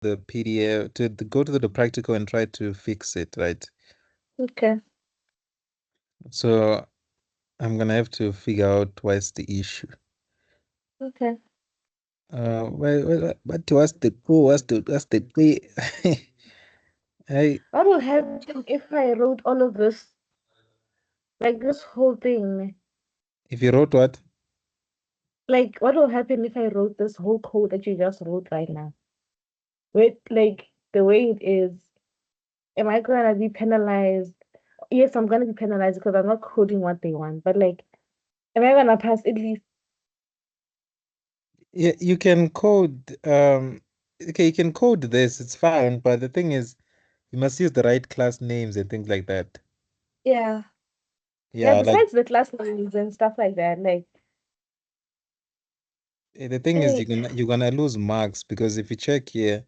the PDF, go to the practical and try to fix it, right? Okay. So I'm gonna have to figure out what's the issue. Okay. What's the clue? What's the clue? I What will happen if I wrote all of this, like this whole thing? if you wrote what? Like, what will happen if I wrote this whole code that you just wrote right now? With like the way it is, am I gonna be penalized? Yes, I'm gonna be penalized because I'm not coding what they want. But like, am I gonna pass at least? Yeah, you can code. Okay, you can code this. It's fine, but the thing is, you must use the right class names and things like that. Yeah. Yeah. Yeah, like Besides the class names and stuff like that, like, the thing is, hey, you're gonna lose marks because if you check here,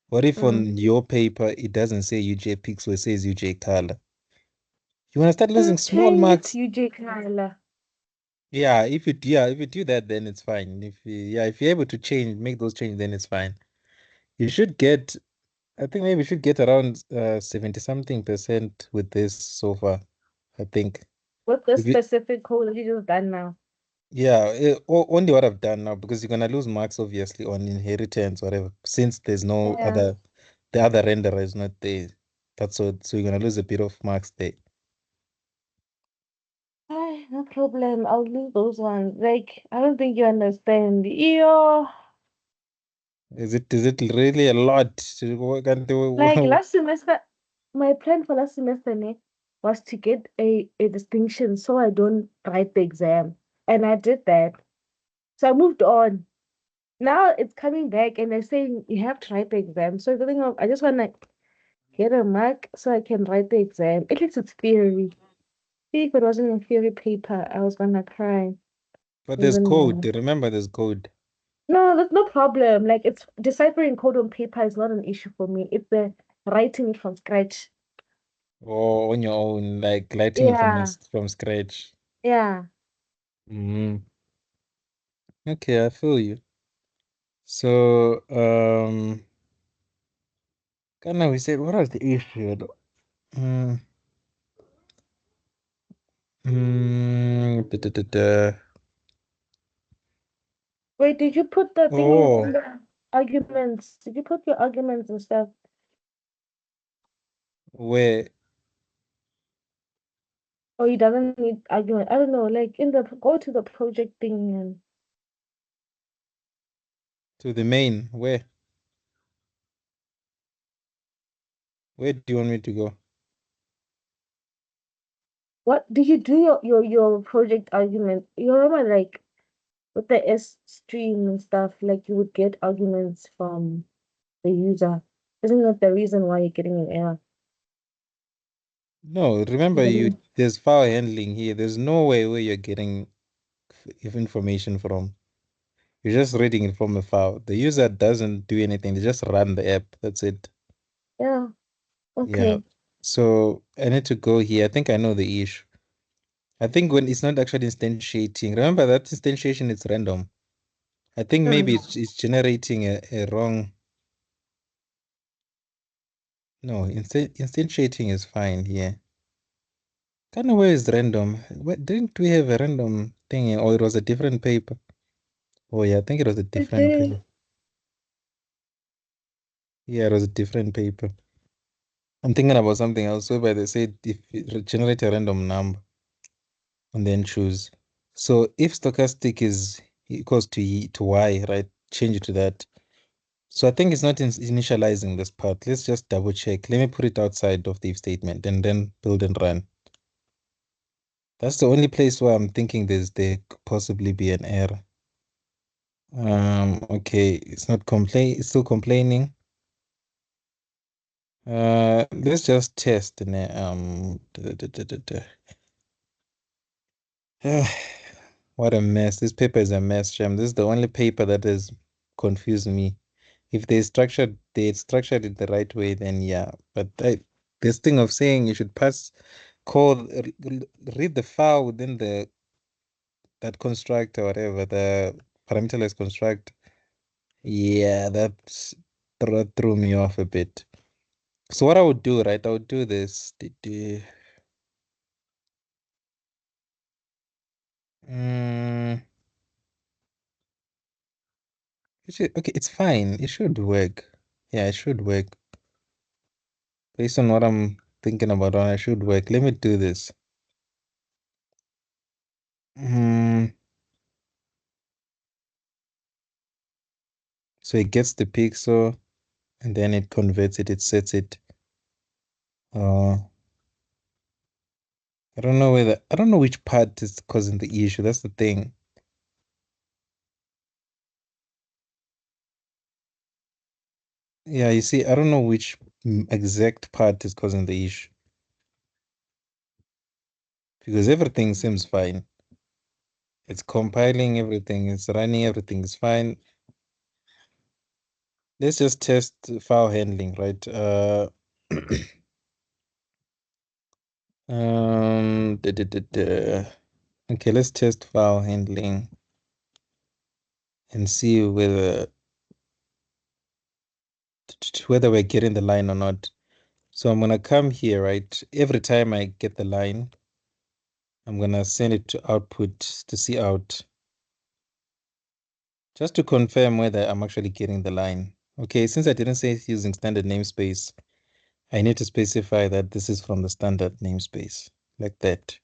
what if mm, on your paper it doesn't say UJ Pixel, it says UJ Color? You wanna start losing small change it marks. to UJ Kyla. Yeah, if you do that, then it's fine. If you're able to make those changes, then it's fine. You should get, I think maybe you should get around 70 something percent with this so far. I think. With this If you, specific code that you just done now. yeah, only what I've done now because you're gonna lose marks obviously on inheritance, whatever, since there's no Yeah. the other renderer is not there. So you're gonna lose a bit of marks there. Ay, no problem. I'll leave those ones. Like, I don't think you understand. Yo, Is it really a lot? What can like do? last semester, my plan for last semester was to get a distinction so I don't write the exam. And I did that. So I moved on. Now it's coming back and they're saying you have to write the exam. So the thing of I just wanna get a mark so I can write the exam. At least it's theory. See, if it wasn't a theory paper, I was gonna cry But there's even code. more. Remember, there's code. No, that's no problem. Like it's deciphering code on paper is not an issue for me. It's the writing it from scratch. Or on your own, like lighting it Yeah, from scratch. yeah. Mm. Okay, I feel you. So, kind of we said, what was the issue though? Mm, da, da, da, da. Wait, did you put the thingies in Oh, the arguments? Did you put your arguments and stuff? where Or he doesn't need argument? I don't know. Like in the go to the project thing and to the main? Where do you want me to go? what did you do your project argument? You remember like with the S stream and stuff, like you would get arguments from the user. Isn't that the reason why you're getting an error? No, remember Getting there's file handling here. There's no way where you're getting information from. You're just reading it from a file. The user doesn't do anything. They just run the app. That's it. yeah, Yeah. okay. So I need to go here. I think I know the issue. I think when it's not actually instantiating, remember that instantiation is random. I think maybe Mm. it's generating a wrong. No, instantiating is fine here. Kind of where is random? What, didn't we have a random thing or it was a different paper? Oh yeah, I think it was a It different did. paper. Yeah, it was a different paper. I'm thinking about something else whereby they said if you generate a random number and then choose. So if stochastic is equals to to y, right? Change it to that. So I think it's not initializing this part. Let's just double check. Let me put it outside of the if statement and then build and run. That's the only place where I'm thinking there could possibly be an error. Okay, it's not complain. It's still complaining. Let's just test. What a mess. This paper is a mess, Jam. This is the only paper that has confused me. If they structured it the right way, then yeah. But this thing of saying you should read the file within that construct or whatever, the parameterless construct. Yeah, threw me off a bit. So what I would do, right? I would do this. Mm, okay, it's fine. It should work. Yeah, it should work. Based on what I'm thinking about, it should work. Let me do this. Mm, so it gets the pixel and then it converts it, it sets it. Uh, I don't know which part is causing the issue. That's the thing. Yeah, you see, I don't know which exact part is causing the issue because everything seems fine. It's compiling everything, it's running, everything is fine. Let's just test file handling, right? Okay, let's test file handling and see whether we're getting the line or not. So I'm gonna come here, right? Every time I get the line, I'm gonna send it to output to see out, just to confirm whether I'm actually getting the line. Okay, since I didn't say it's using standard namespace, I need to specify that this is from the standard namespace, like that.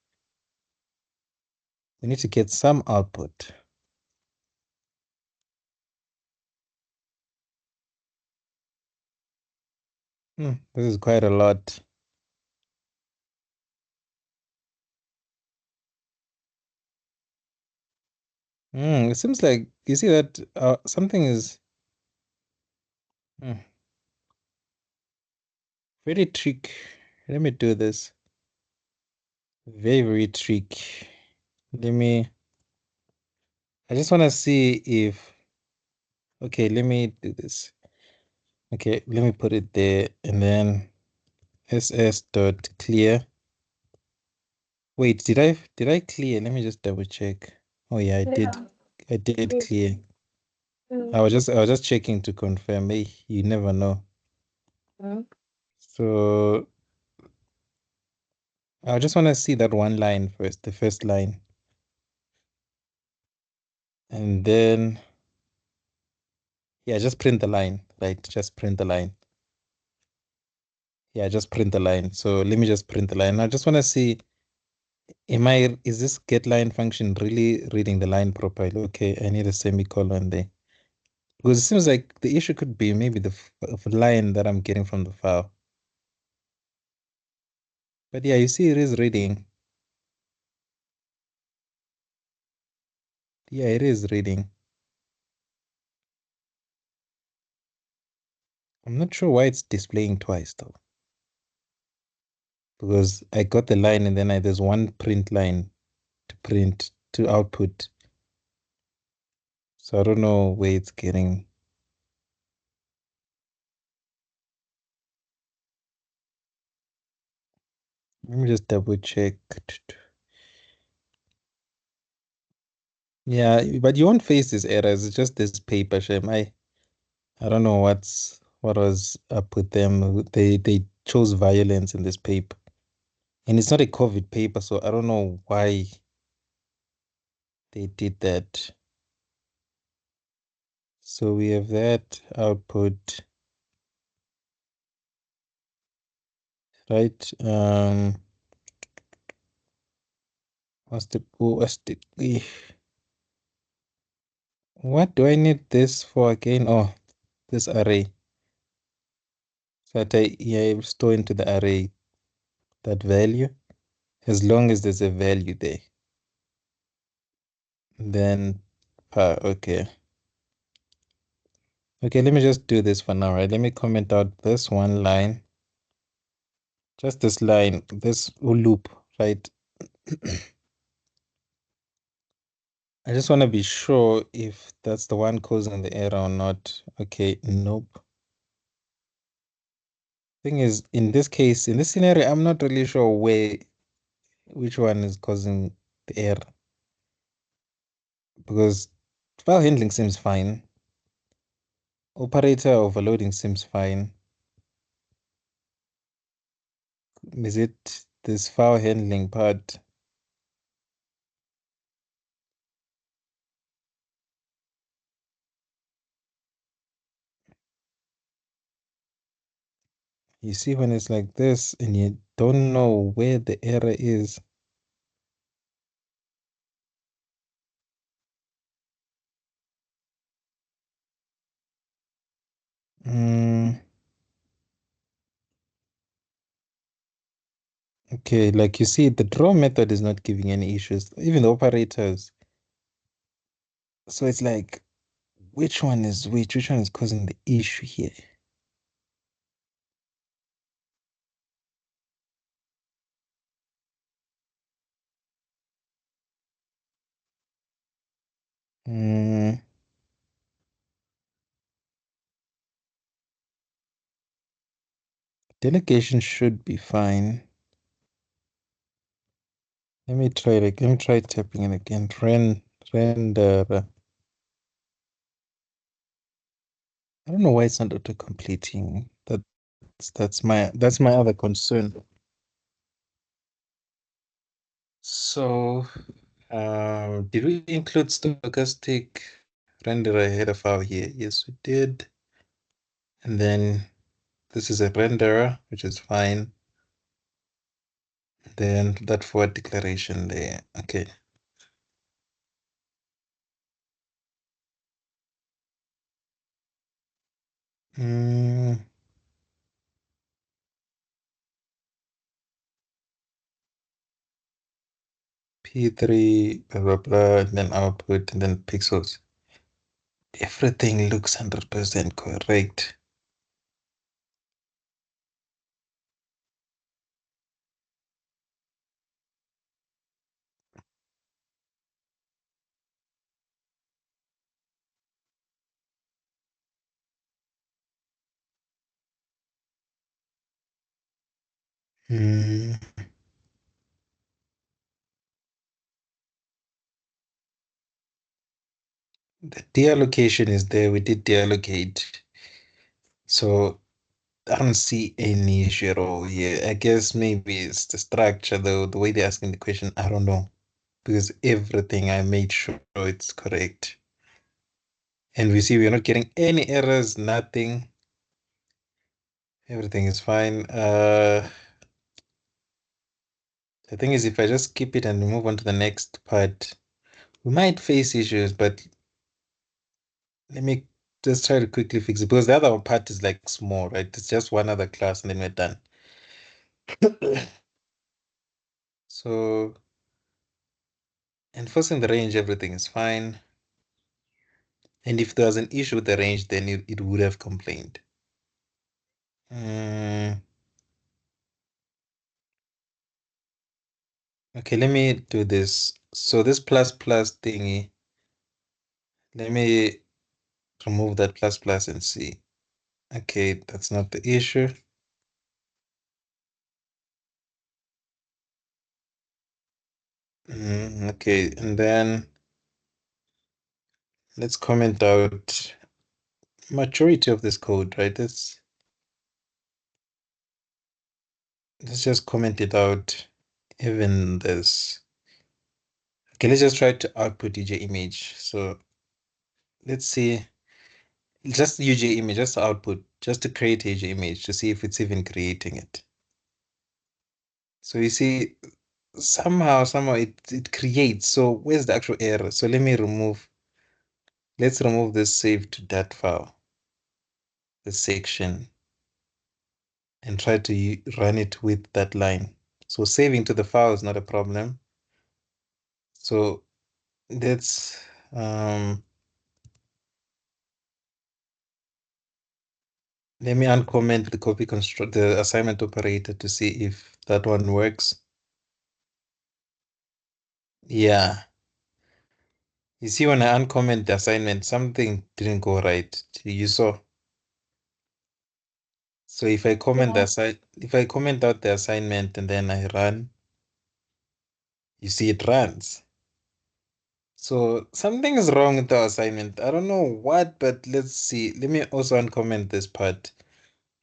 We need to get some output. This is quite a lot. It seems like you see that something is mm, very tricky. Let me do this. Very, very tricky. Let me, I just want to see if, okay, let me do this. Okay, let me put it there and then ss dot clear. Wait, did I clear? Let me just double check. Oh yeah, I did. Yeah. I did Mm, clear. mm, I was just checking to confirm. Hey, you never know. mm. So I just want to see that one line first, the first line. And then yeah, just print the line, right? Just print the line. Yeah, just print the line. So let me just print the line. I just want to see, is this get line function really reading the line properly? Okay, I need a semicolon there. Because it seems like the issue could be maybe the line that I'm getting from the file. But yeah, you see it is reading. Yeah, it is reading. I'm not sure why it's displaying twice though. Because I got the line and then there's one print line to print to output. So I don't know where it's getting. Let me just double check. Yeah, but you won't face these errors. It's just this paper shame. I don't know what was up with them. They chose violence in this paper. And it's not a COVID paper, so I don't know why they did that. So we have that output, right? What do I need this for again? Oh, this array. So that I store into the array that value as long as there's a value there. Then, okay. Okay, let me just do this for now, right? Let me comment out this one line, just this line, this loop, right? I just want to be sure if that's the one causing the error or not. Okay, nope. Thing is, in this case, in this scenario, I'm not really sure which one is causing the error because file handling seems fine. Operator overloading seems fine. Is it this file handling part? You see when it's like this and you don't know where the error is. Mm, okay, like you see, the draw method is not giving any issues, even the operators. So it's like, which one is which? Which one is causing the issue here? Mm, delegation should be fine. Let me try tapping it again. Render. I don't know why it's not auto completing. That's my other concern. So, did we include stochastic renderer header file here? Yes, we did. And then this is a renderer, which is fine. Then that forward declaration there. Okay. Mm, P3, blah, blah, blah, and then output, and then pixels. Everything looks 100% correct. Mm, the deallocation is there. We did deallocate. So I don't see any issue at all here. I guess maybe it's the structure, though, the way they're asking the question. I don't know. Because everything I made sure it's correct. And we see we're not getting any errors, nothing. Everything is fine. The thing is, if I just keep it and move on to the next part, we might face issues, but let me just try to quickly fix it because the other part is like small, right? It's just one other class and then we're done. So enforcing the range, everything is fine. And if there was an issue with the range, then it would have complained. Mm, okay, let me do this. So this plus plus thingy, let me remove that plus plus and see. Okay, that's not the issue. Okay, and then let's comment out majority of this code, right? Let's just comment it out. Even this. Okay, let's just try to output UJ image. So let's see, just UJ image, just output, just to create UJ image to see if it's even creating it. So you see, somehow it creates. So where's the actual error? So let's remove this save to that file, the section, and try to run it with that line. So saving to the file is not a problem. So let's let me uncomment the copy construct the assignment operator to see if that one works. Yeah. You see when I uncomment the assignment, something didn't go right. You saw. So Yeah. if I comment out the assignment and then I run, you see it runs. So something is wrong with the assignment. I don't know what, but let's see. Let me also uncomment this part.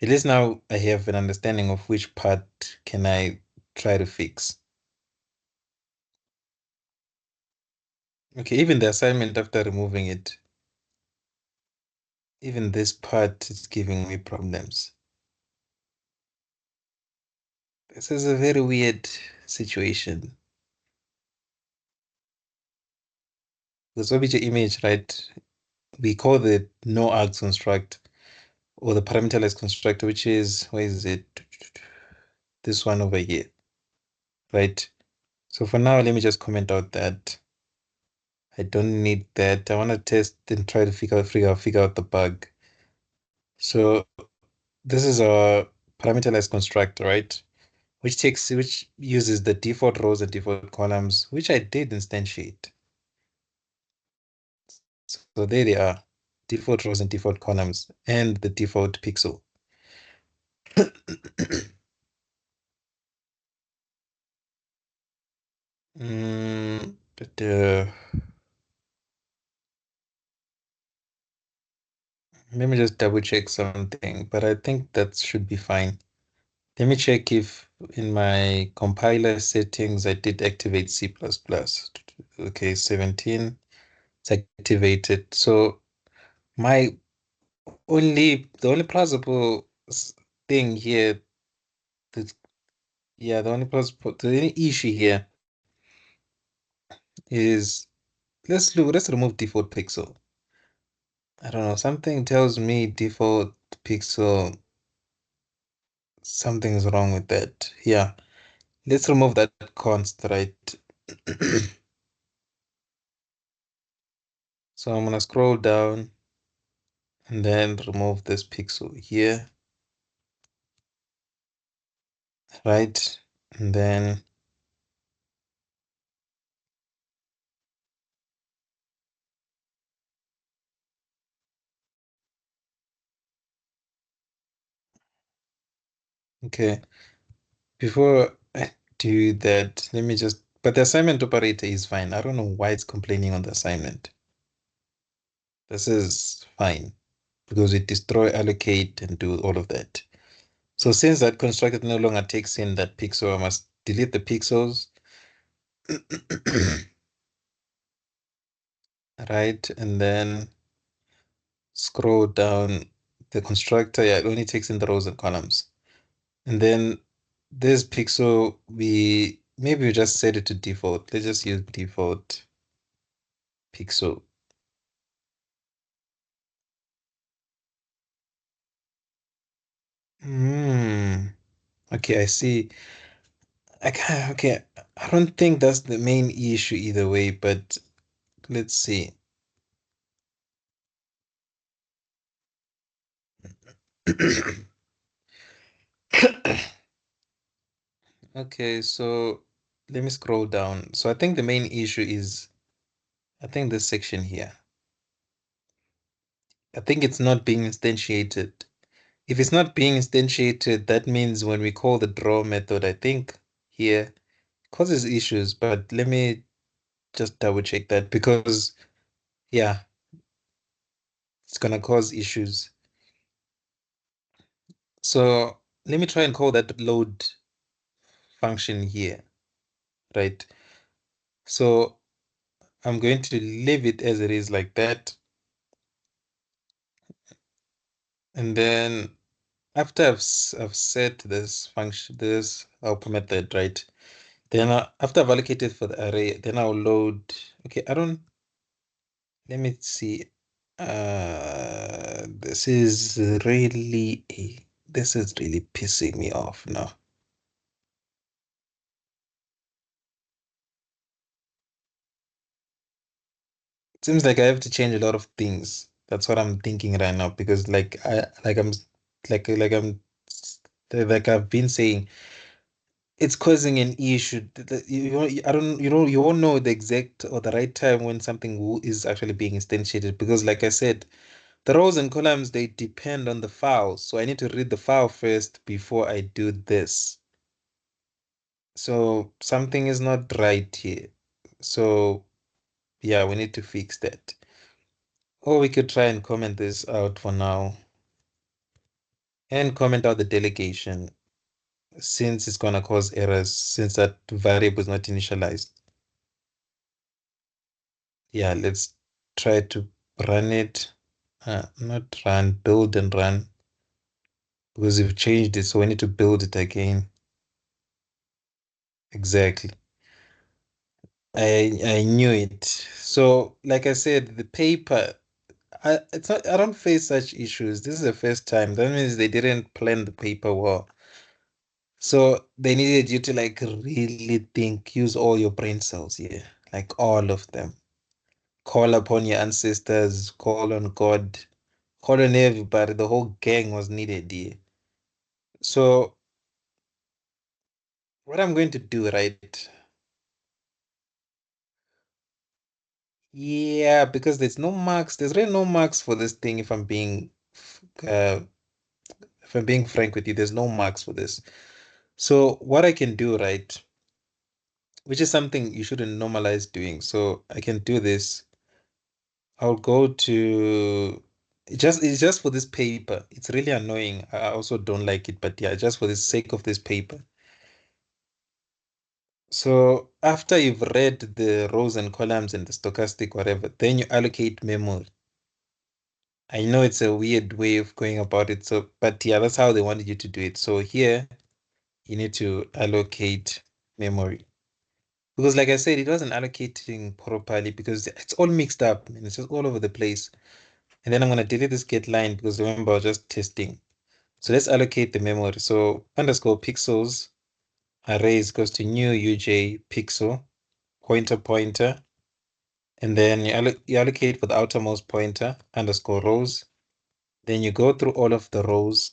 At least now I have an understanding of which part can I try to fix. Okay, even the assignment after removing it, even this part is giving me problems. This is a very weird situation. Because obj image, right? We call the no args construct or the parameterless constructor, which is, where is it? This one over here, right? So for now, let me just comment out that I don't need that. I want to test and try to figure out the bug. So this is a parameterless constructor, right? Which uses the default rows and default columns, which I did instantiate. So there they are, default rows and default columns, and the default pixel. But let me just double check something, but I think that should be fine. Let me check if in my compiler settings I did activate C++. Okay, 17, it's activated. So my the only plausible thing here, that, yeah, the only issue here is let's remove default pixel. I don't know, something tells me default pixel, something's wrong with that. Yeah, let's remove that const, right? So I'm gonna scroll down and then remove this pixel here, right? And then, okay, before I do that, let me just, but the assignment operator is fine. I don't know why it's complaining on the assignment. This is fine because it destroy, allocate, and do all of that. So since that constructor no longer takes in that pixel, I must delete the pixels, right? And then scroll down the constructor. Yeah, it only takes in the rows and columns. And then this pixel, maybe we just set it to default. Let's just use default pixel. Hmm. Okay, I see. I can't, okay. I don't think that's the main issue either way, but let's see. Okay, so let me scroll down. So I think the main issue is, I think this section here. I think it's not being instantiated. If it's not being instantiated, that means when we call the draw method, I think here causes issues, but let me just double check that because yeah, it's gonna cause issues. So let me try and call that load function here, right? So I'm going to leave it as it is like that. And then after I've set this function, this output method, right? Then after I've allocated for the array, then I'll load. Okay, I don't, let me see. This is really, this is really pissing me off now. Seems like I have to change a lot of things. That's what I'm thinking right now because I'm like I've been saying, it's causing an issue. I don't, you won't know the exact or the right time when something is actually being instantiated because, like I said, the rows and columns they depend on the file. So I need to read the file first before I do this. So something is not right here. So Yeah, we need to fix that. Or we could try and comment this out for now and comment out the delegation since it's gonna cause errors since that variable is not initialized. Yeah, let's try to run it. Not run, build and run because we've changed it, so we need to build it again. Exactly. I knew it. So, like I said, the paper, I don't face such issues. This is the first time. That means they didn't plan the paper well. So they needed you to like really think, use all your brain cells here, like all of them. Call upon your ancestors, call on God, call on everybody. The whole gang was needed here. So what I'm going to do, right? Yeah, because there's no marks. There's really no marks for this thing. Uh, if I'm being frank with you, there's no marks for this. So what I can do, right, which is something you shouldn't normalize doing. So I can do this. I'll go to it's just for this paper. It's really annoying. I also don't like it, but yeah, just for the sake of this paper. So after you've read the rows and columns and the stochastic, whatever, then you allocate memory. I know it's a weird way of going about it. So, but yeah, that's how they wanted you to do it. So here you need to allocate memory. Because like I said, it wasn't allocating properly because it's all mixed up and it's just all over the place. And then I'm gonna delete this get line because remember I was just testing. So let's allocate the memory. So underscore pixels arrays goes to new uj pixel pointer, and then you allocate for the outermost pointer underscore rows. Then you go through all of the rows.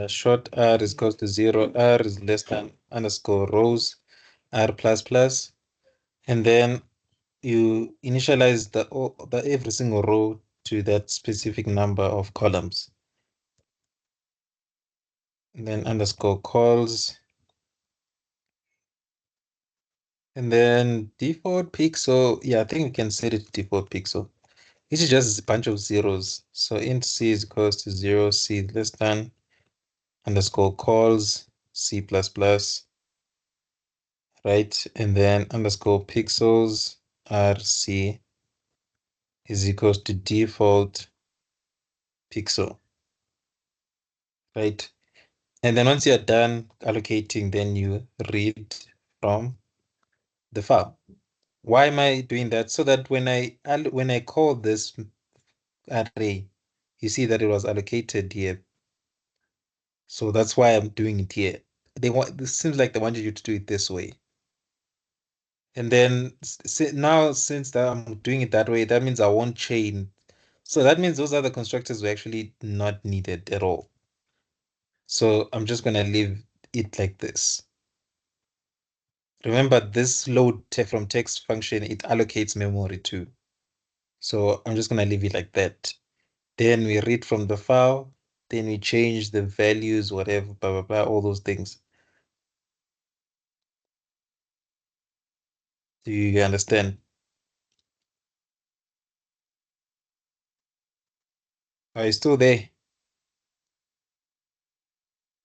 Short r is equals to 0, r is less than underscore rows, r plus plus, and then you initialize the every single row to that specific number of columns. And then underscore calls, and then default pixel. Yeah, I think we can set it to default pixel. This is just a bunch of zeros. So int c is equals to 0, c less than underscore calls c plus plus, right? And then underscore pixels rc is equals to default pixel, right? And then once you're done allocating, then you read from the file. Why am I doing that? So that when I call this array, you see that it was allocated here. So that's why I'm doing it here. This seems like they wanted you to do it this way. And then now since that I'm doing it that way, that means I won't chain. So that means those other constructors were actually not needed at all. So I'm just gonna leave it like this. Remember this load from text function, it allocates memory too. So I'm just gonna leave it like that. Then we read from the file, then we change the values, whatever, blah, blah, blah, all those things. Do you understand? Are you still there?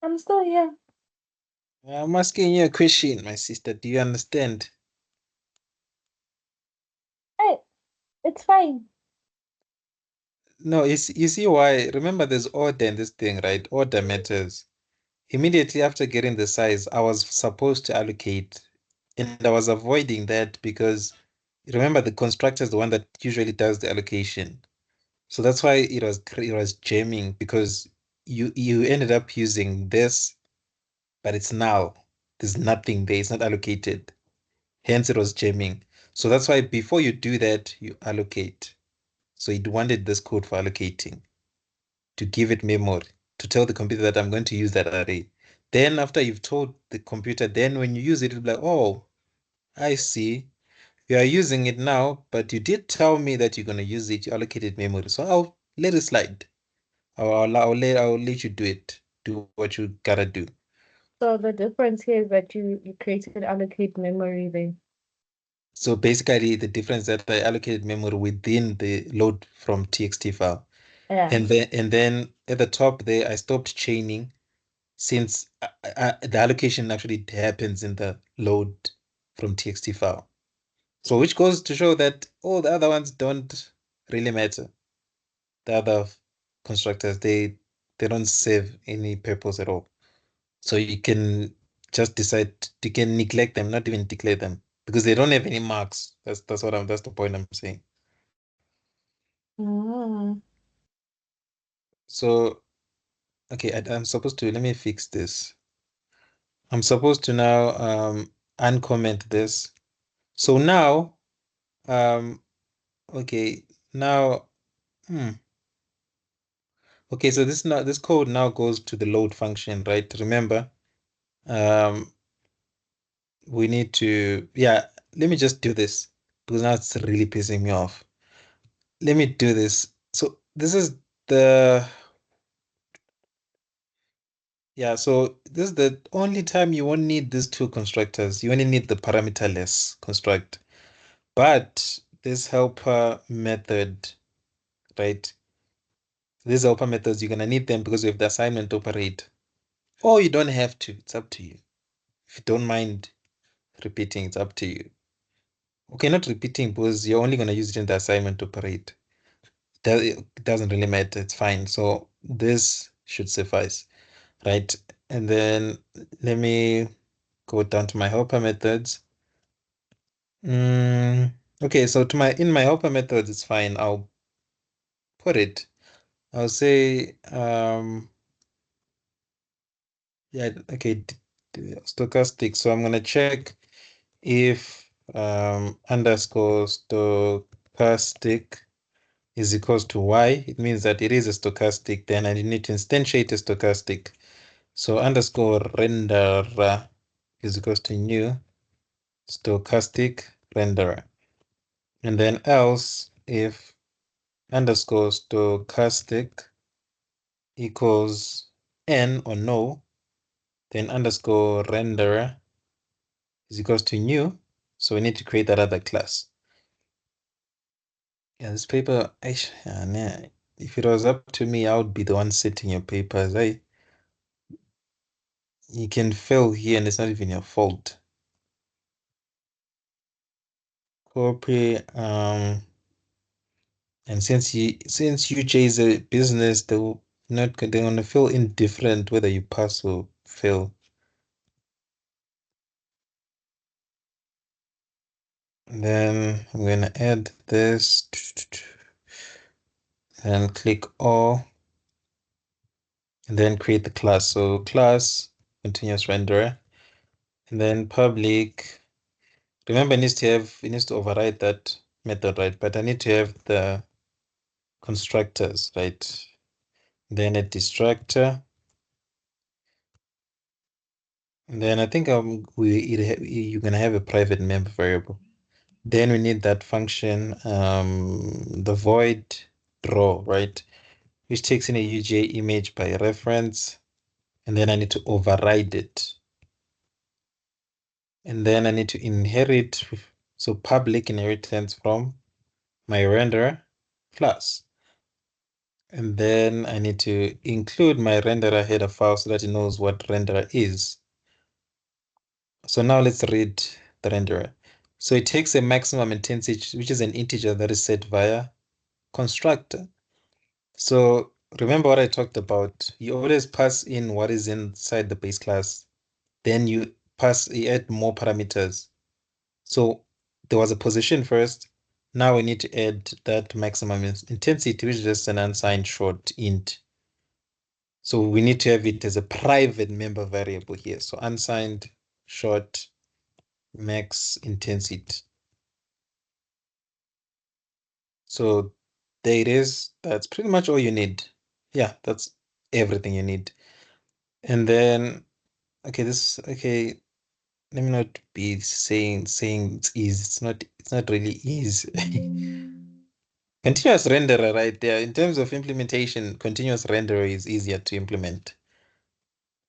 I'm still here. I'm asking you a question, my sister. Do you understand? Hey, it's fine. No, you see why? Remember, there's order in this thing, right? Order matters. Immediately after getting the size, I was supposed to allocate, and I was avoiding that because remember, the constructor is the one that usually does the allocation. So that's why it was jamming because you ended up using this, but it's null. There's nothing there. It's not allocated. Hence, it was jamming. So that's why before you do that, you allocate. So it wanted this code for allocating to give it memory to tell the computer that I'm going to use that array. Then after you've told the computer, then when you use it, it'll be like, oh, I see. You are using it now, but you did tell me that you're going to use it. You allocated memory. So I'll let it slide. I'll let you do it. Do what you gotta do. So the difference here is that you created allocate memory then. So basically the difference that I allocated memory within the load from txt file. Yeah. And then at the top there, I stopped chaining since the allocation actually happens in the load from txt file. So which goes to show that all the other ones don't really matter. The other constructors, they don't serve any purpose at all. So you can just decide you can neglect them, not even declare them, because they don't have any marks. That's the point I'm saying. Mm. So okay, I'm supposed to let me fix this. I'm supposed to now uncomment this. So now okay, now hmm, okay, so this code now goes to the load function, right? Remember, um we need to, yeah, let me just do this because now it's really pissing me off. Let me do this. So this is the, yeah, so this is the only time you won't need these two constructors. You only need the parameterless construct. But this helper method, right? These helper methods, you're gonna need them because we have the assignment operate. Or you don't have to, it's up to you. If you don't mind repeating, it's up to you. Okay, not repeating because you're only gonna use it in the assignment operate. It doesn't really matter, it's fine. So this should suffice, right? And then let me go down to my helper methods. Okay, so in my helper methods, it's fine. I'll put it. I'll say yeah, okay, stochastic. So I'm gonna check if underscore stochastic is equals to y. It means that it is a stochastic. Then I need to instantiate a stochastic. So underscore renderer is equals to new stochastic renderer. And then else if underscore stochastic equals n or no, then underscore renderer is equals to new. So we need to create that other class. Yeah, this paper, yeah, nah, if it was up to me, I would be the one setting your papers. You can fail here and it's not even your fault. Copy, and since UJ is a business, they're gonna feel indifferent whether you pass or fail. And then I'm gonna add this and click all and then create the class. So class continuous renderer and then public. Remember, it needs to override that method, right? But I need to have the constructors, right? Then a destructor. And then I think you're gonna have a private member variable. Then we need that function, the void draw, right? Which takes in a UGA image by reference. And then I need to override it. And then I need to inherit, so public inheritance from my renderer class. And then I need to include my renderer header file so that it knows what renderer is. So now let's read the renderer. So it takes a maximum intensity, which is an integer that is set via constructor. So remember what I talked about. You always pass in what is inside the base class. Then you add more parameters. So there was a position first. Now we need to add that maximum intensity, which is just an unsigned short int. So we need to have it as a private member variable here. So unsigned short max intensity. So there it is. That's pretty much all you need. Yeah, that's everything you need. And then, okay, let me not be saying it's easy. It's not really easy. Continuous renderer right there. In terms of implementation, continuous renderer is easier to implement.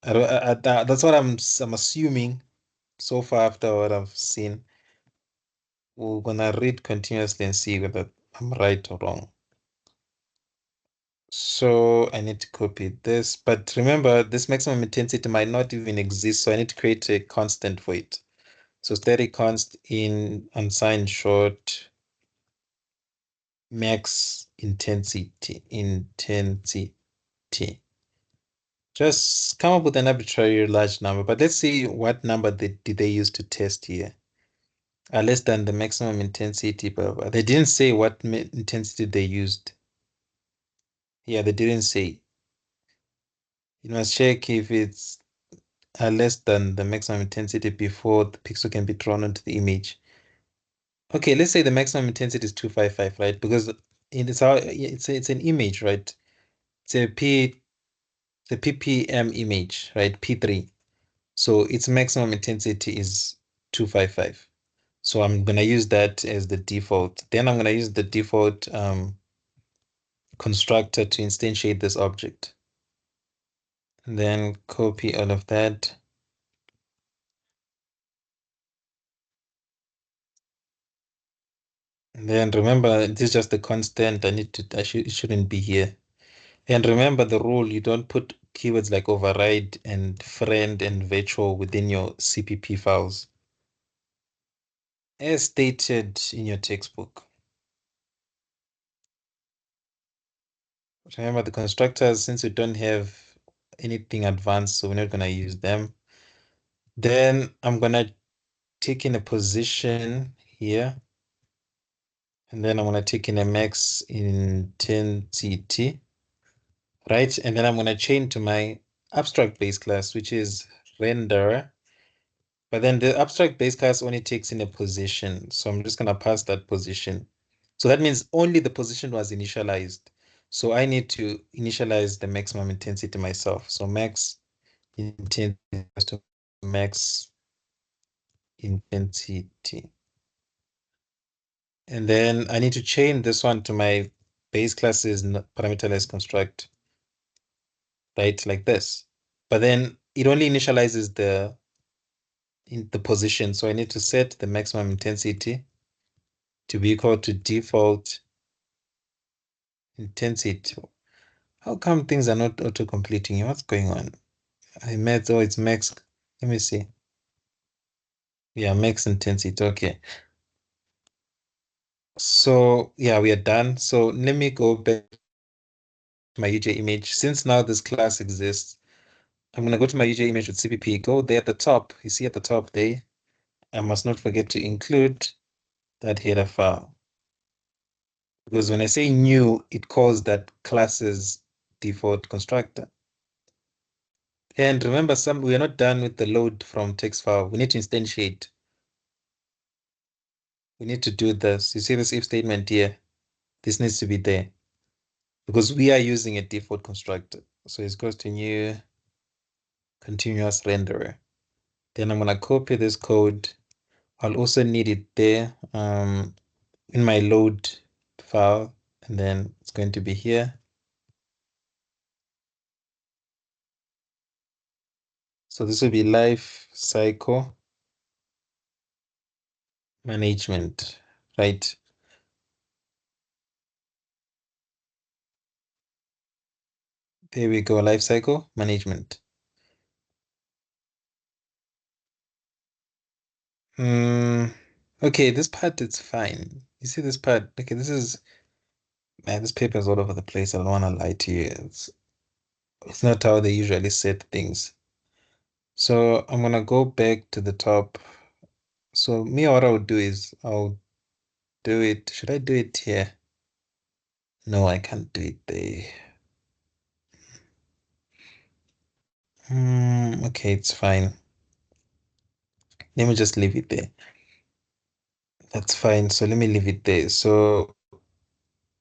That's what I'm assuming so far after what I've seen. we're gonna read continuously and see whether I'm right or wrong. So I need to copy this, but remember this maximum intensity might not even exist, so I need to create a constant for it. So static const in unsigned short max intensity. Just come up with an arbitrary large number, but let's see what number did they use to test here. Less than the maximum intensity, but they didn't say what intensity they used. Yeah, they didn't say. You must check if it's less than the maximum intensity before the pixel can be drawn onto the image. Okay, let's say the maximum intensity is 255, right? Because it's an image, right? It's a the ppm image, right? P3. So its maximum intensity is 255. So I'm gonna use that as the default. Then I'm gonna use the default constructor to instantiate this object. And then copy all of that. And then remember, this is just the constant. It shouldn't be here. And remember the rule, you don't put keywords like override and friend and virtual within your CPP files. As stated in your textbook. Remember the constructors, since we don't have anything advanced, so we're not gonna use them. Then I'm gonna take in a position here, and then I'm gonna take in a max intensity, right? And then I'm gonna chain to my abstract base class, which is render. But then the abstract base class only takes in a position. So I'm just gonna pass that position. So that means only the position was initialized. So I need to initialize the maximum intensity myself. So max intensity equals to max intensity. And then I need to chain this one to my base classes parameterless construct, right? Like this. But then it only initializes the position. So I need to set the maximum intensity to be equal to default intensity. How come things are not auto-completing here? What's going on? It's max. Let me see. Yeah, max intensity. Okay. So yeah, we are done. So let me go back to my UJ image. Since now this class exists, I'm gonna go to my UJ image with CPP. Go there at the top. You see at the top there, I must not forget to include that header file. Because when I say new, it calls that class's default constructor. And remember, we are not done with the load from text file. We need to instantiate. We need to do this. You see this if statement here? This needs to be there because we are using a default constructor. So it goes to new continuous renderer. Then I'm gonna copy this code. I'll also need it there in my load file, and then it's going to be here. So this will be life cycle management, right? There we go, life cycle management. Okay, this part is fine. You see this part? Okay, man, this paper is all over the place. I don't want to lie to you. It's not how they usually set things. So I'm gonna go back to the top. So what I'll do is I'll do it. Should I do it here? No, I can't do it there. Okay, it's fine. Let me just leave it there. That's fine. So let me leave it there. So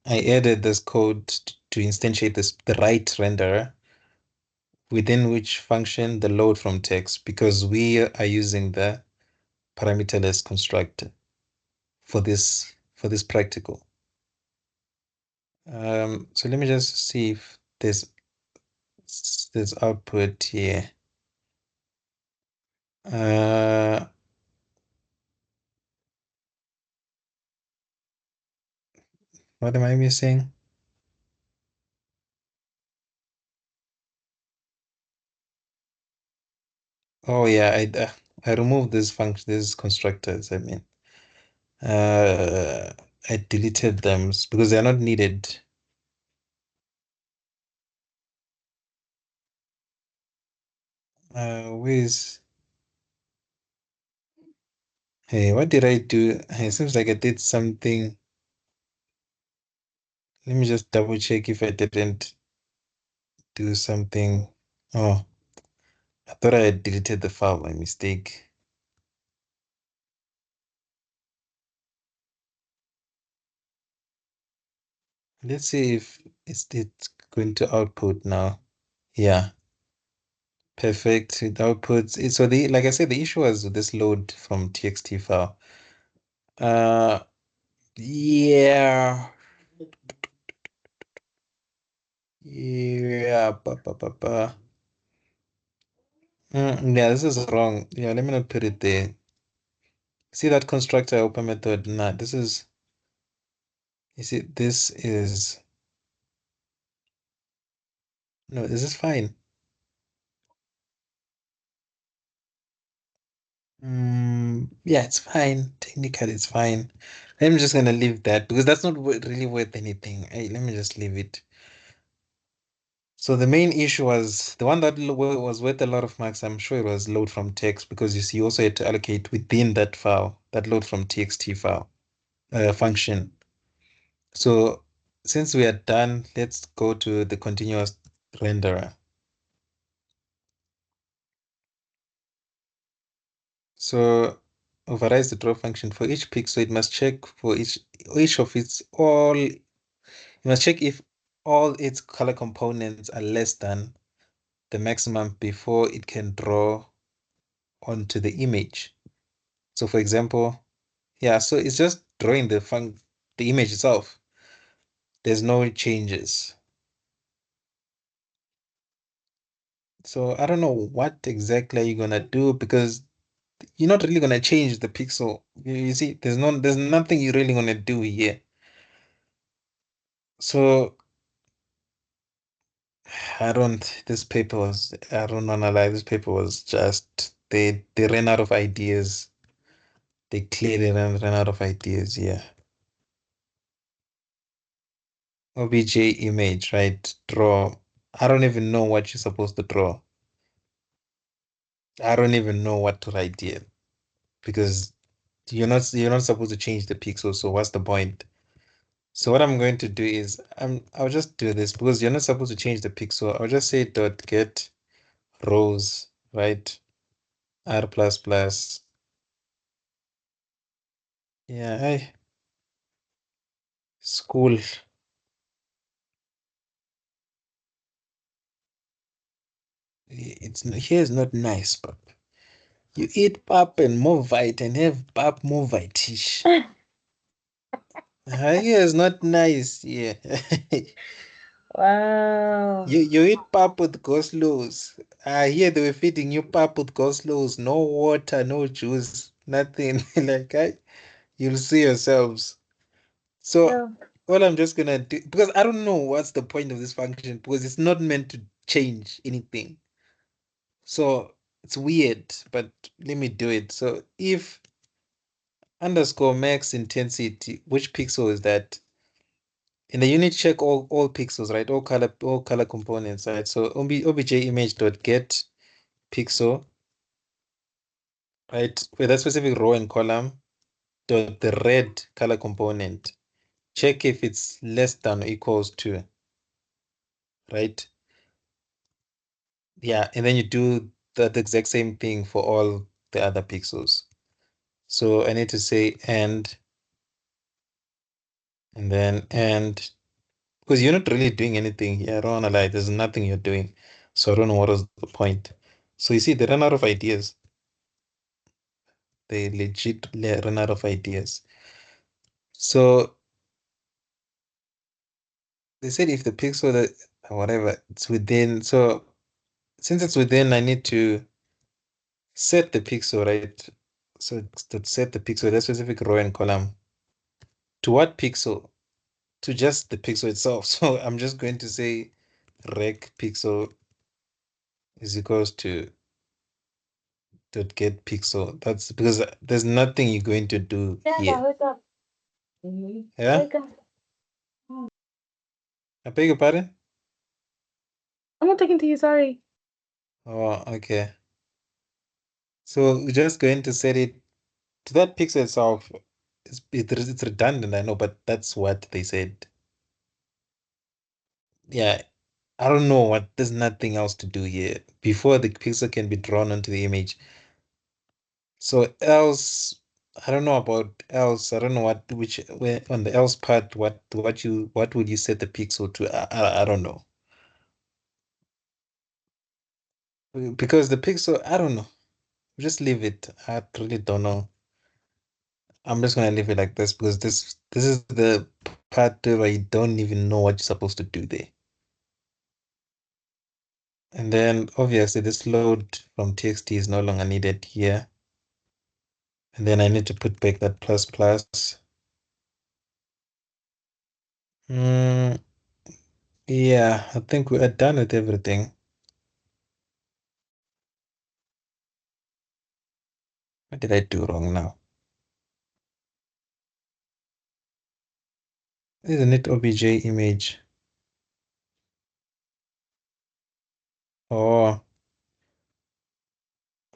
I added this code to instantiate the right renderer within which function the load from text because we are using the parameterless constructor for this practical. So let me just see if there's output here. Uh, What am I missing? Oh yeah, I removed these functions, these constructors. I mean, uh, I deleted them because they're not needed. Where's Hey, what did I do? It seems like I did something. Let me just double check if I didn't do something. Oh, I thought I had deleted the file by mistake. Let's see if it's going to output now. Yeah, perfect. It outputs. So like I said, the issue was with this load from txt file. Uh, yeah, yeah, yeah, this is wrong. Yeah, let me not put it there. See that constructor open method? Nah, this is, you see, this is, no, this is fine. Yeah, it's fine. Technically, it's fine. I'm just gonna leave that because that's not really worth anything. Hey, let me just leave it. So the main issue was the one that was worth a lot of marks. I'm sure it was load from text because you see, you also had to allocate within that file, that load from txt file function. So since we are done, let's go to the continuous renderer. So overrides the draw function for each pixel. It must check for each of its all. You must check if all its color components are less than the maximum before it can draw onto the image. So for example, yeah, so it's just drawing the image itself. There's no changes. So I don't know what exactly are you gonna do because you're not really gonna change the pixel. You see, there's nothing you're really gonna do here. So I don't wanna lie, this paper was just, they ran out of ideas. They clearly ran out of ideas, yeah. OBJ image, right? Draw. I don't even know what you're supposed to draw. I don't even know what to write here because you're not supposed to change the pixel, so what's the point? So what I'm going to do is I'll just do this because you're not supposed to change the pixel. I'll just say dot get rows, right? R plus plus. Yeah, school. Here is not nice, but you eat pap and Movite and have pap Movite-ish. Here is not nice. Yeah. Wow. You eat pap with goslows. Here they were feeding you pap with goslows, no water, no juice, nothing. Like you'll see yourselves. So Yeah. all I'm just gonna do, because I don't know what's the point of this function because it's not meant to change anything. So it's weird, but let me do it. So if underscore max intensity, which pixel is that? In the unit, check all pixels, right? All color components, right? So obj image dot get pixel, right? With that specific row and column dot the red color component. Check if it's less than or equals to, right? Yeah, and then you do the exact same thing for all the other pixels. So I need to say and then because you're not really doing anything here. I don't wanna lie, there's nothing you're doing. So I don't know what was the point. So you see, they ran out of ideas. They legit run out of ideas. So they said if the pixel that whatever it's within, so since it's within, I need to set the pixel, right? So to set the pixel, that specific row and column. To what pixel? to just the pixel itself. So I'm just going to say rec pixel is equals to dot get pixel. That's because there's nothing you're going to do Yeah, here. wake up. Mhm. Yeah? Wake up. I beg your pardon? I'm not talking to you, sorry. Oh, okay. So we're just going to set it to that pixel itself. It's redundant, I know, but that's what they said. Yeah, I don't know what, there's nothing else to do here before the pixel can be drawn onto the image. So else, I don't know about else. I don't know which, where on the else part, what would you set the pixel to? I don't know. Because the pixel, I don't know. Just leave it. I really don't know. I'm just gonna leave it like this because this is the part where you don't even know what you're supposed to do there. And then obviously this load from TXT is no longer needed here. And then I need to put back that plus plus. Mm, yeah, I think we are done with everything. What did I do wrong now? Isn't it obj image? Oh,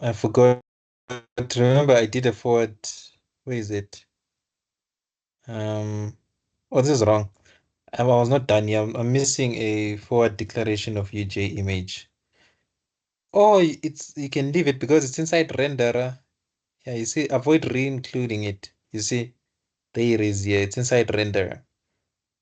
I forgot. Remember, I did a forward. Where is it? Um, oh, this is wrong. I was not done yet. I'm missing a forward declaration of UJ image. Oh, it's you can leave it because it's inside renderer. Yeah, you see, avoid re-including it. You see, there it is here. It's inside renderer.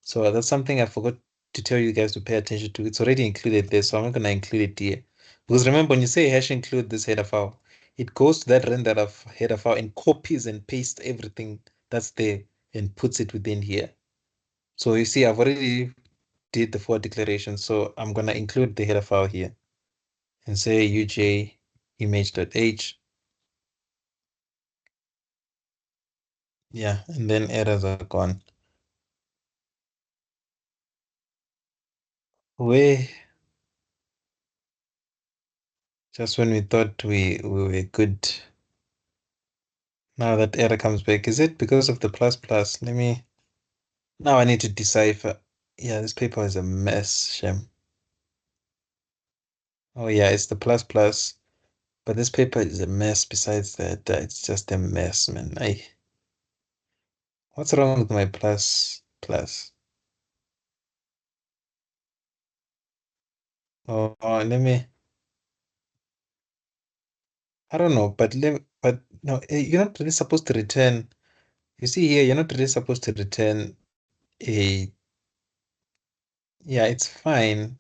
So that's something I forgot to tell you guys to pay attention to. It's already included there, so I'm not gonna include it here. Because remember, when you say hash include this header file, it goes to that render of header file and copies and pastes everything that's there and puts it within here. So you see, I've already did the forward declaration, so I'm gonna include the header file here and say uj image.h. Yeah, and then errors are gone. Where just when we thought we were good, now that error comes back. Is it because of the plus plus? Let me now I need to decipher. Yeah, this paper is a mess, Shem. Oh yeah, it's the plus plus, but this paper is a mess. Besides that, it's just a mess, man. What's wrong with my plus plus? Let me. I don't know, but no, you're not really supposed to return. You see here, you're not really supposed to return a. Yeah, it's fine.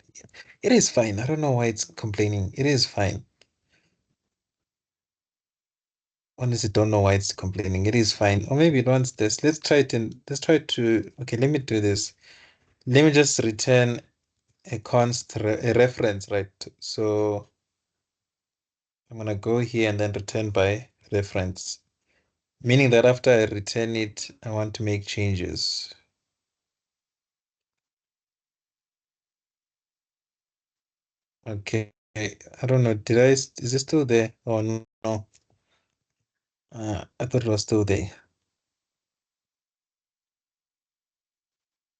It is fine. I don't know why it's complaining. It is fine. Honestly, don't know why it's complaining. It is fine. Or maybe it wants this. Let's try to okay, let me do this. Let me just return a reference, right? So I'm gonna go here and then return by reference. Meaning that after I return it, I want to make changes. Okay. I don't know. Is it still there? Oh no. No. I thought it was still there.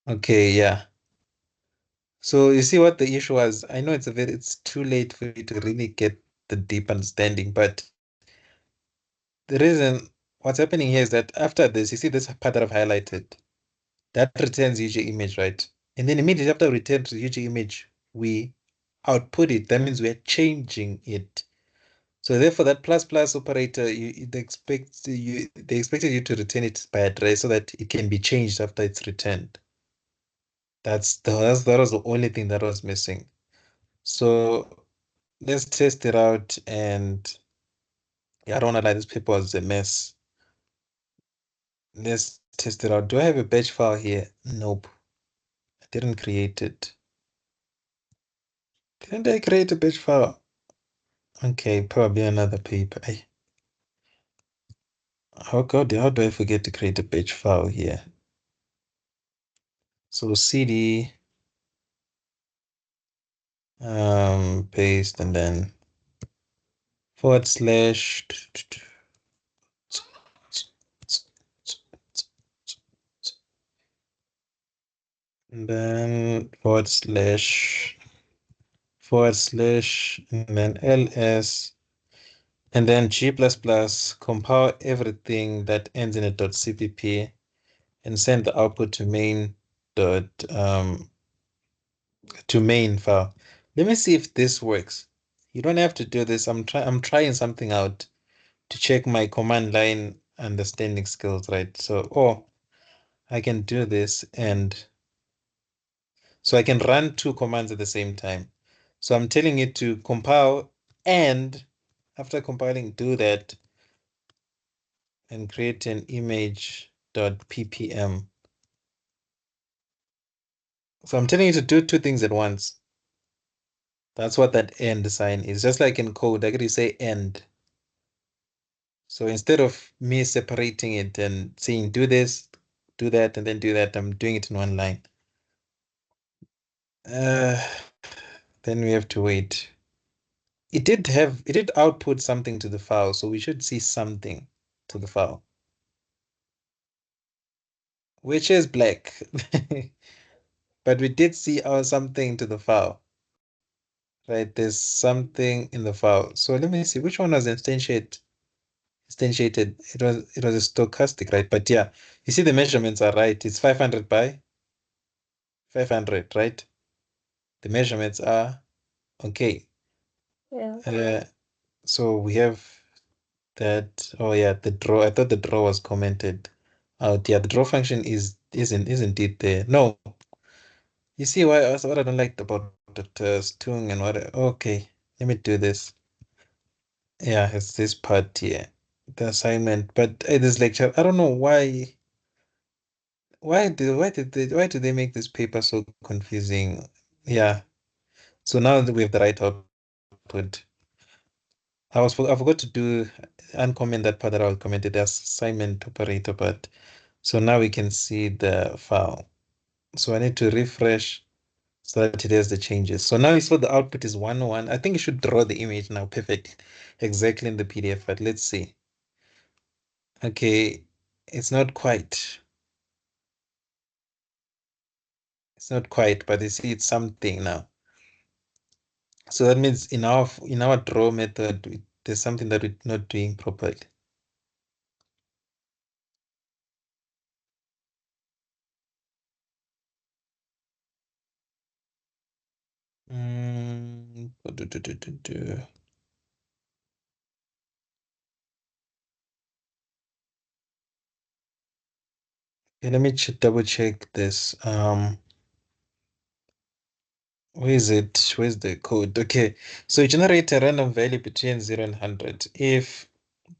Okay, yeah. So you see what the issue was? I know it's too late for you to really get the deep understanding, but the reason what's happening here is that after this, you see this part that I've highlighted, that returns UG image, right? And then immediately after we return to UG image, we output it. That means we're changing it. So therefore, that plus plus operator, they expected you to return it by address so that it can be changed after it's returned. That was the only thing that was missing. So let's test it out. And yeah, I don't want to lie, this paper was a mess. Let's test it out. Do I have a batch file here? Nope, I didn't create it. Didn't I create a batch file? Okay, probably another paper. How do I forget to create a batch file here? So cd paste and then forward slash and then forward slash and then ls and then g++ compile everything that ends in a .cpp and send the output to main dot to main file. Let me see if this works. You don't have to do this. I'm trying something out to check my command line understanding skills, right? So, oh, I can do this and so I can run two commands at the same time. So I'm telling it to compile and after compiling, do that and create an image.ppm. So I'm telling you to do two things at once. That's what that end sign is. Just like in code, I could say end. So instead of me separating it and saying do this, do that, and then do that, I'm doing it in one line. Uh, then we have to wait. It did output something to the file, so we should see something to the file, which is black. But we did see our something to the file, right? There's something in the file. So let me see which one was instantiated. It was a stochastic, right? But yeah, you see the measurements are right. It's 500 by 500, right? The measurements are okay. Yeah. Uh, so we have that. Oh yeah, the draw. I thought the draw was commented out. Yeah, the draw function isn't it there? No. You see what I don't like about the stung and what? Okay, let me do this. Yeah, it's this part here, the assignment. But this lecture, I don't know why. Why did they make this paper so confusing? Yeah. So now that we have the right output, I forgot to do uncomment that part that I commented as assignment operator, but so now we can see the file. So I need to refresh so that it has the changes. So now you saw the output is 101. I think you should draw the image now perfect, exactly in the PDF, but let's see. Okay, it's not quite. It's not quite, but you see it's something now. So that means in our draw method, there's something that we're not doing properly. Do. Okay, let me double check this. Where is it? Where's the code? Okay, so you generate a random value between 0 and 100. If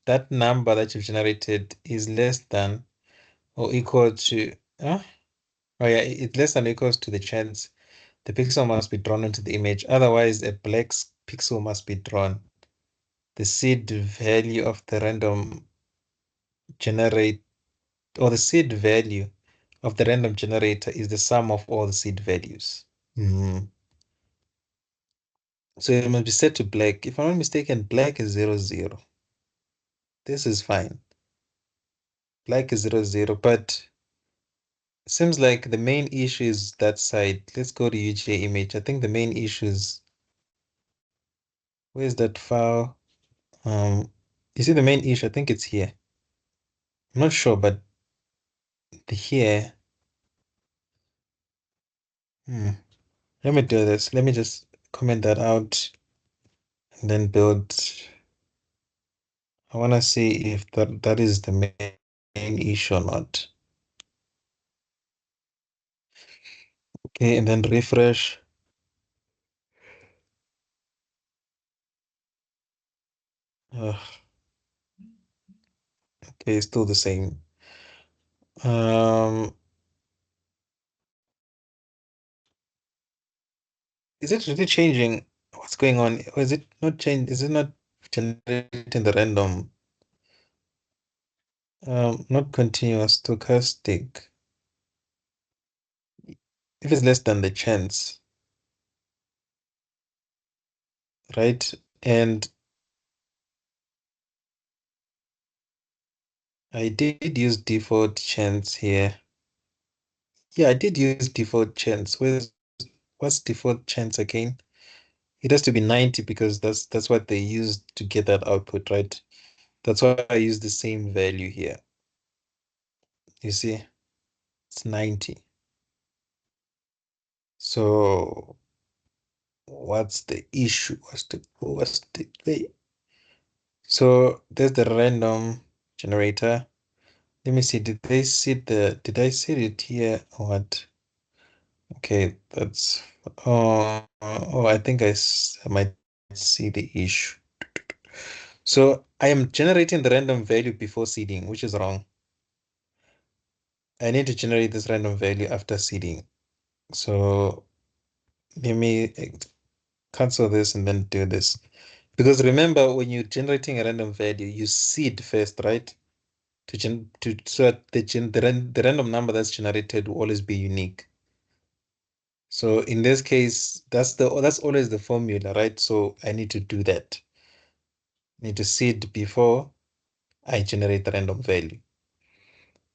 that number that you've generated is less than or equal to, huh? Oh yeah, it's less than or equals to the chance, the pixel must be drawn into the image. Otherwise, a black pixel must be drawn. The seed value of the random generate or the seed value of the random generator is the sum of all the seed values. Mhm. So it must be set to black. If I'm not mistaken, black is 0, 0. This is fine. Black is 0, 0, but it seems like the main issue is that side. Let's go to UJ image. I think the main issue is where's that file? You see the main issue? I think it's here. I'm not sure, but here. Hmm. Let me do this. Let me just comment that out and then build. I want to see if that is the main issue or not. Okay, and then refresh. Okay, still the same. Um, is it really changing? What's going on? Or is it not change? Is it not generating the random? Not continuous, stochastic. if it's less than the chance, right? And I did use default chance here. Yeah, I did use default chance. What's default chance again? It has to be 90 because that's what they used to get that output, right? That's why I use the same value here. You see, it's 90. So what's the issue? So there's the random generator. Let me see. Did I see it here or what? Okay, that's I think I might see the issue. So I am generating the random value before seeding, which is wrong. I need to generate this random value after seeding. So let me cancel this and then do this. Because remember, when you're generating a random value, you seed first, right? So that the random number that's generated will always be unique. So in this case, that's always the formula, right? So I need to do that. I need to seed before I generate the random value.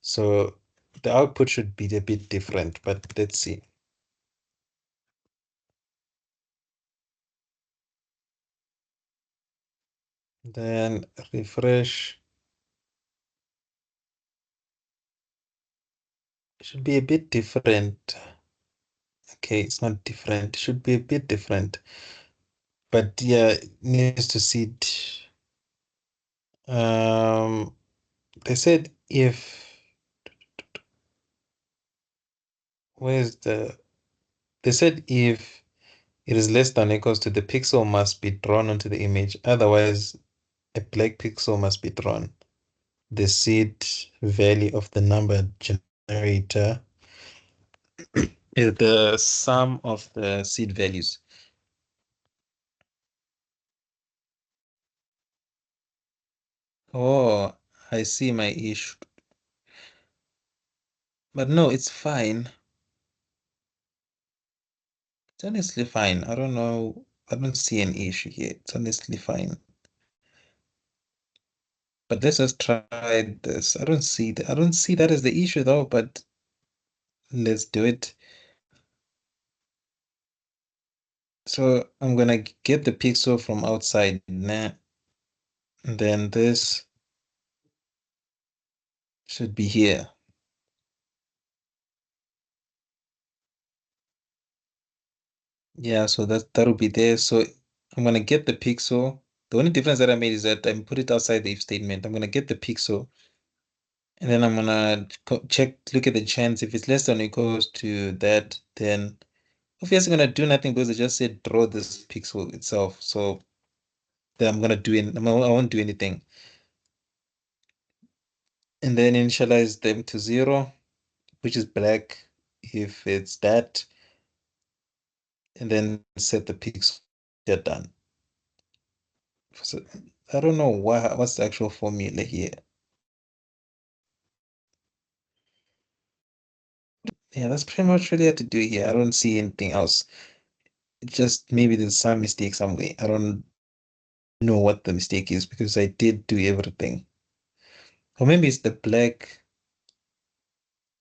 So the output should be a bit different, but let's see. Then refresh. Should be a bit different. Okay, it's not different. It should be a bit different. But yeah, it needs to seed. Um, they said if where's the they said if it is less than or equals to the pixel must be drawn onto the image. Otherwise, a black pixel must be drawn. The seed value of the number generator is the sum of the seed values. Oh, I see my issue. But no, it's fine. It's honestly fine. I don't know. I don't see an issue here. It's honestly fine. But let's just try this. I don't see that as the issue though, but let's do it. So I'm gonna get the pixel from outside. Nah. And then this should be here. Yeah, so that'll be there. So I'm gonna get the pixel. The only difference that I made is that I put it outside the if statement. I'm gonna get the pixel, and then I'm gonna look at the chance. If it's less than or equals to that, then obviously I'm gonna do nothing because I just said draw this pixel itself. So then I'm gonna do it. I won't do anything. And then initialize them to 0, which is black if it's that, and then set the pixel. They're done. So I don't know what's the actual formula here. Yeah, that's pretty much what you have to do here. I don't see anything else. It's just maybe there's some mistake somewhere. I don't know what the mistake is because I did do everything. Or maybe it's the black.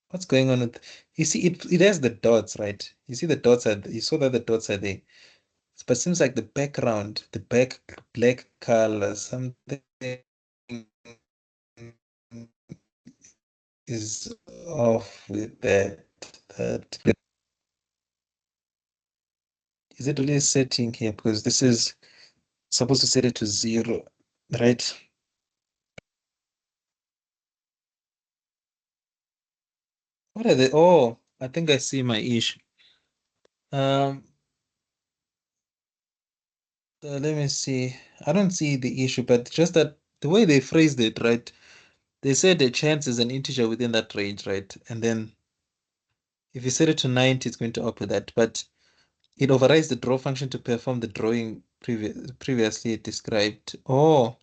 What's going on with you see it has the dots, right? You see the dots you saw that the dots are there. But it seems like the background, the black color, something is off with that. That is it really setting here? Because this is supposed to set it to 0, right? What are they? Oh, I think I see my issue. Um, let me see. I don't see the issue, but just that the way they phrased it, right? They said the chance is an integer within that range, right? And then if you set it to 90, it's going to output that. But it overrides the draw function to perform the drawing previously described. Oh,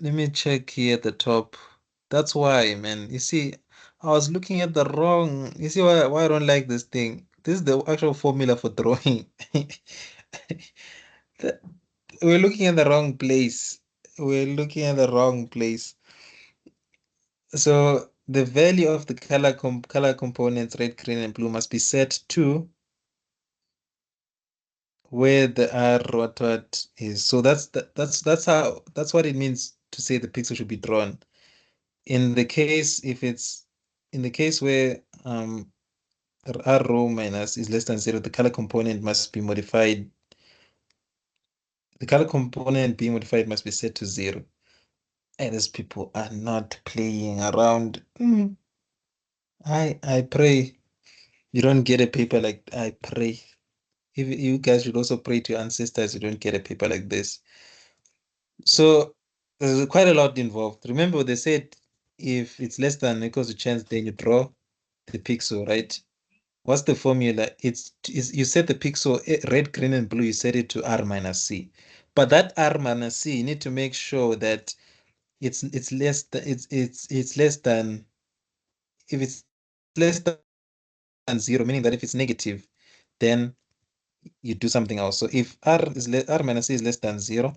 let me check here at the top. That's why, man. You see, I was looking at the wrong. You see why I don't like this thing? This is the actual formula for drawing. The- We're looking at the wrong place. We're looking at the wrong place. So the value of the color components red, green, and blue must be set to where the R what is. So that's what it means to say the pixel should be drawn. In the case if it's in the case where R row minus is less than zero, the color component must be modified. The color component being modified must be set to zero. And these people are not playing around. I pray you don't get a paper like I pray. If you guys should also pray to your ancestors, you don't get a paper like this. So there's quite a lot involved. Remember, they said if it's less than or equals to chance, then you draw the pixel, right? What's the formula? It's you set the pixel red, green, and blue. You set it to R minus C, but that R minus C, you need to make sure that it's less than it's less than if it's less than zero, meaning that if it's negative, then you do something else. So if R minus C is less than zero,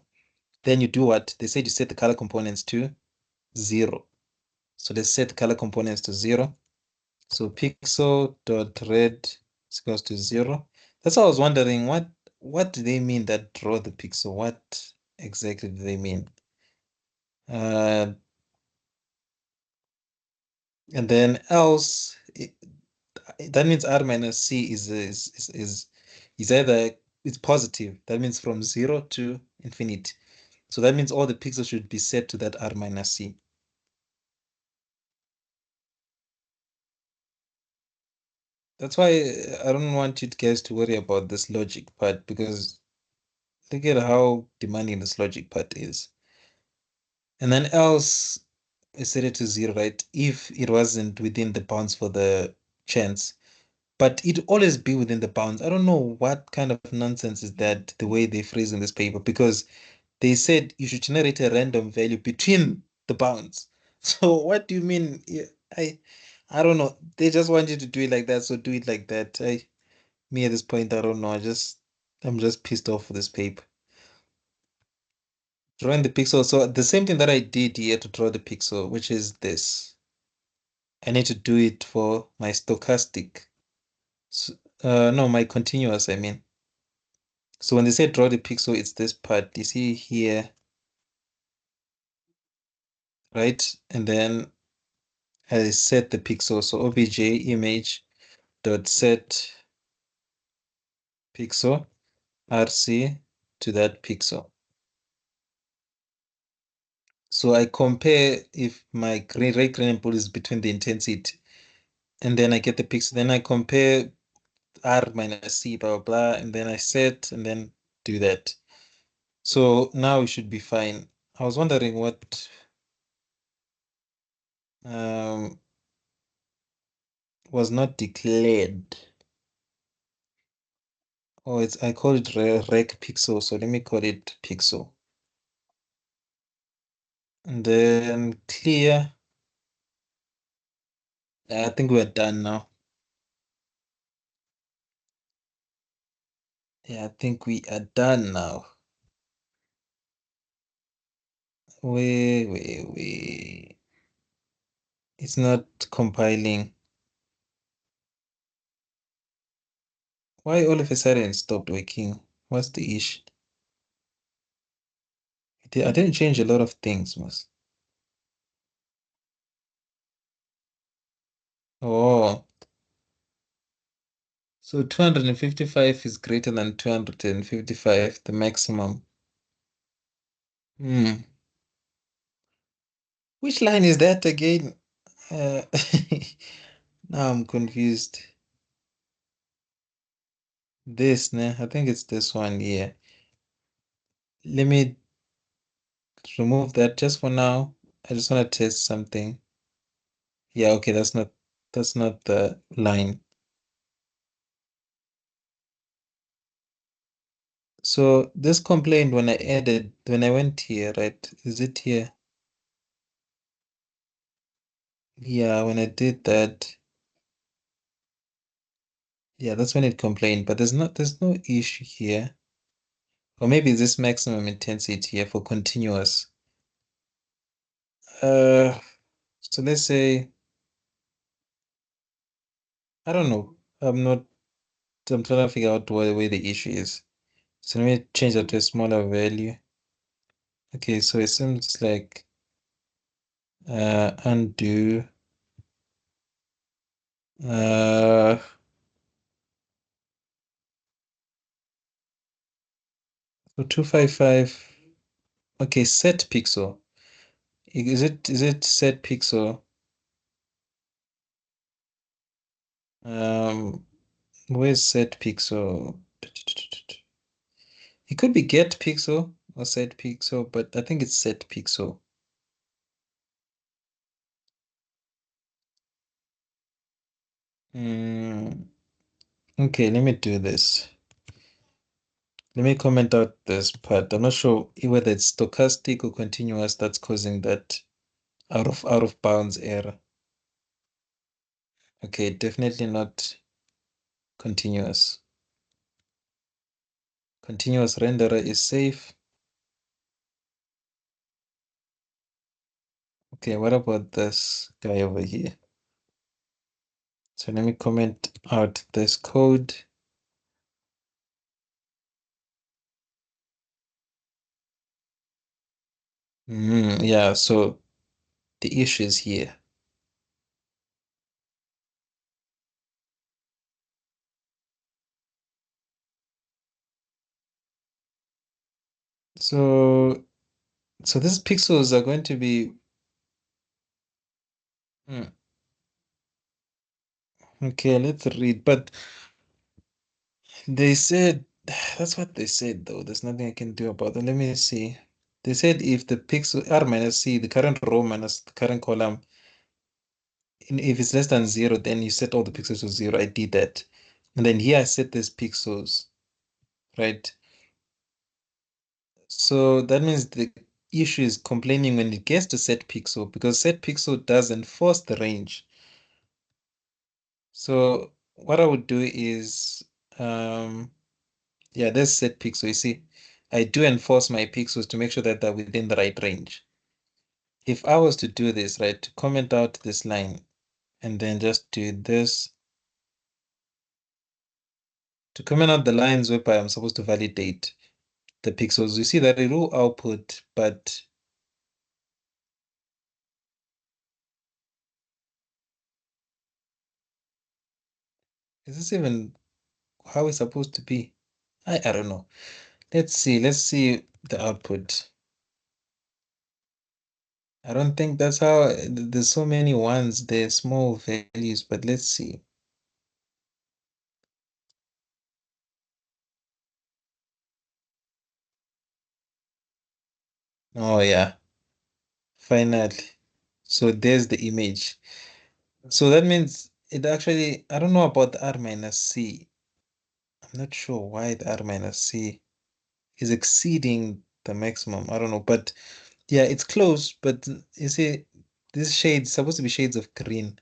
then you do what? They said you set the color components to zero. So let's set the color components to zero. So pixel dot red is equals to zero. That's why I was wondering what do they mean that draw the pixel? What exactly do they mean? Uh, and then else that means R minus C is either it's positive. That means from zero to infinity. So that means all the pixels should be set to that R minus C. That's why I don't want you guys to worry about this logic part because look at how demanding this logic part is. And then else is set it to zero, right? If it wasn't within the bounds for the chance. But it always be within the bounds. I don't know what kind of nonsense is that the way they phrase in this paper because they said you should generate a random value between the bounds. So what do you mean? Yeah, I don't know. They just want you to do it like that, so do it like that. Me at this point, I don't know. I'm just pissed off with this paper. Drawing the pixel. So the same thing that I did here to draw the pixel, which is this. I need to do it for my stochastic. So, no, my continuous, I mean. So when they say draw the pixel, it's this part. You see here, right? And then I set the pixel. So obj image dot set pixel rc to that pixel. So I compare if my green, red, green, and blue is between the intensity, and then I get the pixel. Then I compare R minus C, blah, blah, blah, and then I set and then do that. So now we should be fine. I was wondering what um, was not declared. Oh, I call it rec pixel. So let me call it pixel. And then clear. I think we're done now. Yeah, I think we are done now. Wait. It's not compiling. Why all of a sudden it stopped working? What's the issue? I didn't change a lot of things, Mas. Oh, so 255 is greater than 255, the maximum. Hmm. Which line is that again? Uh, now I'm confused. This, nah, I think it's this one here. Let me remove that just for now. I just want to test something. Yeah, okay, that's not the line. So this complaint when I went here, right? Is it here? Yeah, when I did that, yeah, that's when it complained, but there's no issue here. Or maybe this maximum intensity here for continuous. Uh, so let's say, I don't know. I'm trying to figure out where the issue is. So let me change that to a smaller value. Okay, so it seems like undo. Uh, so 255. Okay, set pixel. Is it set pixel? Um, where's set pixel? It could be get pixel or set pixel, but I think it's set pixel. Mm, okay, let me do this. Let me comment out this part. I'm not sure whether it's stochastic or continuous that's causing that out of bounds error. Okay, definitely not continuous. Continuous renderer is safe. Okay, what about this guy over here? So let me comment out this code. Yeah, so the issue is here. So these pixels are going to be hmm, okay, let's read. But they said that's what they said though. There's nothing I can do about it. Let me see. They said if the pixel R minus C, the current row minus the current column, if it's less than zero, then you set all the pixels to zero. I did that. And then here I set these pixels, right? So that means the issue is complaining when it gets to set pixel because set pixel doesn't force the range. So what I would do is, yeah, that's set pixel. You see, I do enforce my pixels to make sure that they're within the right range. If I was to do this, right, comment out this line and then just do this to comment out the lines whereby I'm supposed to validate the pixels. You see that it will output, but is this even how it's supposed to be? I don't know. Let's see the output. I don't think that's how there's so many ones, they're small values, but let's see. Oh yeah, finally. So there's the image. So that means it actually, I don't know about the R minus C. I'm not sure why the R minus C is exceeding the maximum. I don't know, but yeah, it's close, but you see, this shade is supposed to be shades of green.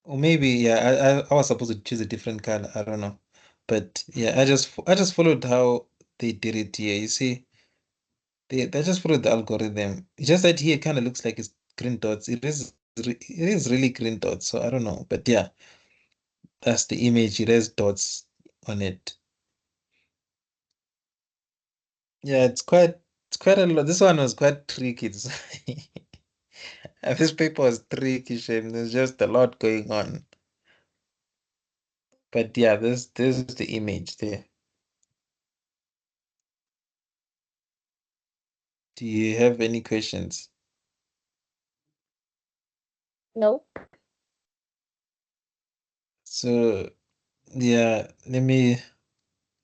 Or maybe, yeah, I was supposed to choose a different color. I don't know. But yeah, I just followed how they did it here. You see, they just followed the algorithm. It's just that here it kind of looks like it's green dots. It is really green dots. So I don't know. But yeah, that's the image. It has dots on it. Yeah, it's quite a lot. This one was quite tricky. This paper was tricky, Shame. There's just a lot going on. But yeah, this is the image there. Do you have any questions? No. So yeah, let me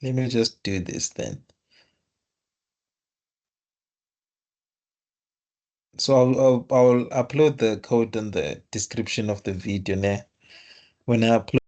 just do this then. So I'll upload the code in the description of the video now. When I upload